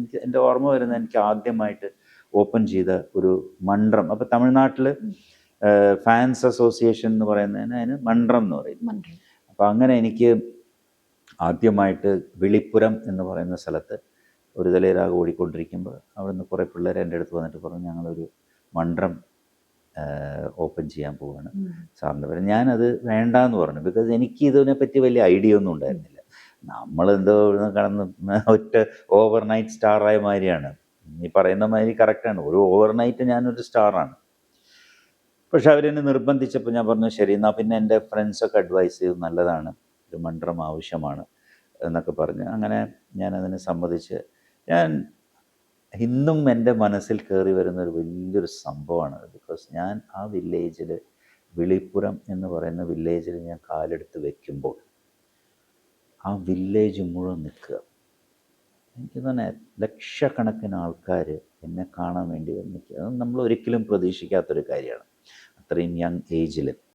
എനിക്ക് എൻ്റെ ഓർമ്മ വരുന്നത് എനിക്ക് ആദ്യമായിട്ട് ഓപ്പൺ ചെയ്ത ഒരു മണ്ഡ്രം. അപ്പോൾ തമിഴ്നാട്ടിൽ ഫാൻസ് അസോസിയേഷൻ എന്ന് പറയുന്നതിന് അതിന് മണ്ഡ്രം എന്ന് പറയും. അപ്പോൾ അങ്ങനെ എനിക്ക് ആദ്യമായിട്ട് വിളിപ്പുരം എന്ന് പറയുന്ന സ്ഥലത്ത് ഒരു തലയിലാകെ ഓടിക്കൊണ്ടിരിക്കുമ്പോൾ അവിടുന്ന് കുറേ പിള്ളേർ എൻ്റെ അടുത്ത് വന്നിട്ട് പറഞ്ഞു, ഞങ്ങളൊരു മണ്ഡ്രം ഓപ്പൺ ചെയ്യാൻ പോവുകയാണ് സാറിൻ്റെ പേര്. ഞാനത് വേണ്ടാന്ന് പറഞ്ഞു. ബിക്കോസ് എനിക്ക് ഇതിനെപ്പറ്റി വലിയ ഐഡിയ ഒന്നും ഉണ്ടായിരുന്നില്ല. നമ്മളെന്തോ കടന്ന് ഒറ്റ ഓവർനൈറ്റ് സ്റ്റാറായ മാതിരിയാണ്. ഈ പറയുന്ന മാതിരി കറക്റ്റാണ്. ഒരു ഓവർനൈറ്റ് ഞാനൊരു സ്റ്റാറാണ്. പക്ഷെ അവരെന്നെ നിർബന്ധിച്ചപ്പോൾ ഞാൻ പറഞ്ഞു ശരി, എന്നാൽ പിന്നെ എൻ്റെ ഫ്രണ്ട്സൊക്കെ അഡ്വൈസ് ചെയ്തു നല്ലതാണ്, ഒരു മണ്ഡ്രം ആവശ്യമാണ് എന്നൊക്കെ പറഞ്ഞ് അങ്ങനെ ഞാനതിന് സമ്മതിച്ച്. ഞാൻ ഇന്നും എൻ്റെ മനസ്സിൽ കയറി വരുന്നൊരു വലിയൊരു സംഭവമാണ്. ബിക്കോസ് ഞാൻ ആ വില്ലേജിൽ, വിളിപ്പുരം എന്ന് പറയുന്ന വില്ലേജിൽ ഞാൻ കാലെടുത്ത് വയ്ക്കുമ്പോൾ ആ വില്ലേജ് മുഴുവൻ നിൽക്കുക. എനിക്ക് തന്നെ ലക്ഷക്കണക്കിന് ആൾക്കാർ എന്നെ കാണാൻ വേണ്ടി നിൽക്കുക. അത് നമ്മൾ ഒരിക്കലും പ്രതീക്ഷിക്കാത്തൊരു കാര്യമാണ് അത്രയും യങ് ഏജിൽ.